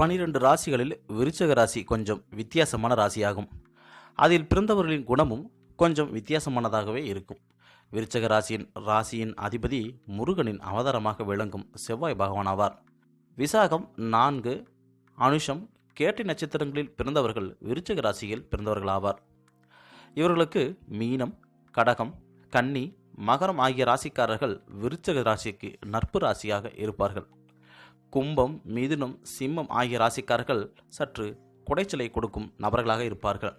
12 ராசிகளில் விருச்சிக ராசி கொஞ்சம் வித்தியாசமான ராசியாகும். அதில் பிறந்தவர்களின் குணமும் கொஞ்சம் வித்தியாசமானதாகவே இருக்கும். விருச்சிக ராசியின் அதிபதி முருகனின் அவதாரமாக விளங்கும் செவ்வாய் பகவான் ஆவார். விசாகம் 4, அனுஷம், கேட்டை நட்சத்திரங்களில் பிறந்தவர்கள் விருச்சிக ராசியில் பிறந்தவர்கள் ஆவார். இவர்களுக்கு மீனம், கடகம், கன்னி, மகரம் ஆகிய ராசிக்காரர்கள் விருச்சிக ராசிக்கு நட்பு ராசியாக இருப்பார்கள். கும்பம், மிதுனம், சிம்மம் ஆகிய ராசிக்காரர்கள் சற்று குடைச்சலை கொடுக்கும் நபர்களாக இருப்பார்கள்.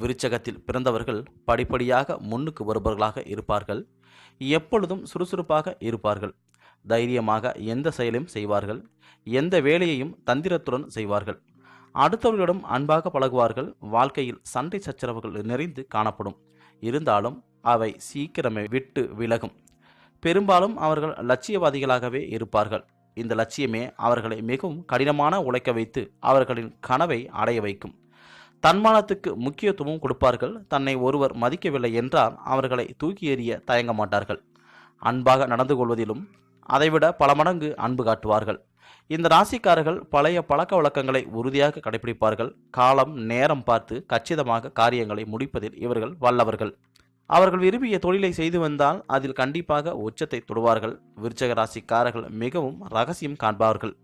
விருச்சகத்தில் பிறந்தவர்கள் படிப்படியாக முன்னுக்கு வருபவர்களாக இருப்பார்கள். எப்பொழுதும் சுறுசுறுப்பாக இருப்பார்கள். தைரியமாக எந்த செயலையும் செய்வார்கள். எந்த வேலையையும் தந்திரத்துடன் செய்வார்கள். அடுத்தவர்களிடம் அன்பாக பழகுவார்கள். வாழ்க்கையில் சண்டை சச்சரவுகள் நிறைந்து காணப்படும். இருந்தாலும் அவை சீக்கிரமே விட்டு விலகும். பெரும்பாலும் அவர்கள் லட்சியவாதிகளாகவே இருப்பார்கள். இந்த லட்சியமே அவர்களை மிகவும் கடினமான உழைக்க வைத்து அவர்களின் கனவை அடைய வைக்கும். தன்மானத்துக்கு முக்கியத்துவம் கொடுப்பார்கள். தன்னை ஒருவர் மதிக்கவில்லை என்றால் அவர்களை தூக்கி எறிய தயங்க மாட்டார்கள். அன்பாக நடந்து கொள்வதிலும் அதைவிட பல மடங்கு அன்பு காட்டுவார்கள். இந்த ராசிக்காரர்கள் பழைய பழக்க வழக்கங்களை உறுதியாக கடைபிடிப்பார்கள். காலம் நேரம் பார்த்து கச்சிதமாக காரியங்களை முடிப்பதில் இவர்கள் வல்லவர்கள். அவர்கள் விரும்பிய தொழிலை செய்து வந்தால் அதில் கண்டிப்பாக உச்சத்தை தொடுவார்கள். விருச்சிக ராசிக்காரர்கள் மிகவும் ரகசியம் காண்பார்கள்.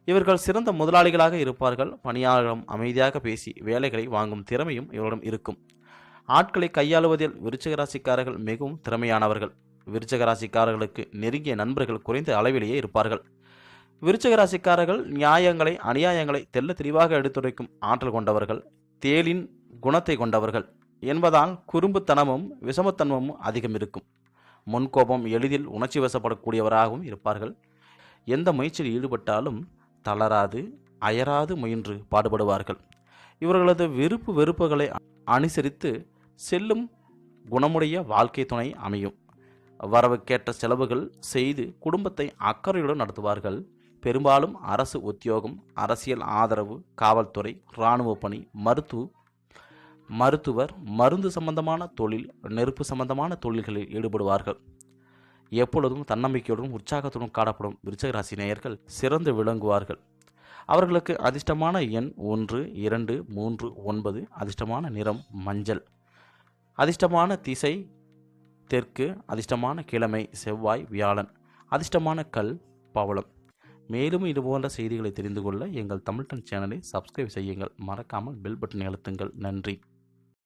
இவர்கள் சிறந்த முதலாளிகளாக இருப்பார்கள். பணியாளர்களிடம் அமைதியாக பேசி வேலைகளை வாங்கும் திறமையும் இவரிடம் இருக்கும். ஆட்களை கையாளுவதில் விருச்சிக ராசிக்காரர்கள் மிகவும் திறமையானவர்கள். விருச்சிக ராசிக்காரர்களுக்கு நெருங்கிய நண்பர்கள் குறைந்த அளவிலேயே இருப்பார்கள். விருச்சிக ராசிக்காரர்கள் நியாயங்களை அநியாயங்களை தெல்ல தெளிவாக எடுத்துரைக்கும் ஆற்றல் கொண்டவர்கள். தேளின் குணத்தை கொண்டவர்கள் என்பதால் குறும்புத்தனமும் விஷமத்தன்மமும் அதிகம் இருக்கும். முன்கோபம், எளிதில் உணர்ச்சி வசப்படக்கூடியவராகவும் இருப்பார்கள். எந்த முயற்சியில் ஈடுபட்டாலும் தளராது அயராது முயன்று பாடுபடுவார்கள். இவர்களது விருப்பு வெறுப்புகளை அனுசரித்து செல்லும் குணமுடைய வாழ்க்கை துணை அமையும். வரவுக்கேற்ற செலவுகள் செய்து குடும்பத்தை அக்கறையுடன் நடத்துவார்கள். பெரும்பாலும் அரசு உத்தியோகம், அரசியல் ஆதரவு, காவல்துறை, இராணுவ பணி, மருத்துவர், மருந்து சம்பந்தமான தொழில், நெருப்பு சம்பந்தமான தொழில்களில் ஈடுபடுவார்கள். எப்பொழுதும் தன்னம்பிக்கையுடன் உற்சாகத்துடன் காணப்படும் விருச்சிக ராசி நேயர்கள் சிறந்து விளங்குவார்கள். அவர்களுக்கு அதிர்ஷ்டமான எண் 1, 2, 3, 9. அதிர்ஷ்டமான நிறம் மஞ்சள். அதிர்ஷ்டமான திசை தெற்கு. அதிர்ஷ்டமான கிழமை செவ்வாய், வியாழன். அதிர்ஷ்டமான கல் பவளம். மேலும் இதுபோன்ற செய்திகளை தெரிந்து கொள்ள எங்கள் தமிழ் சேனலை சப்ஸ்கிரைப் செய்யுங்கள். மறக்காமல் பெல் பட்டனை அழுத்துங்கள். நன்றி.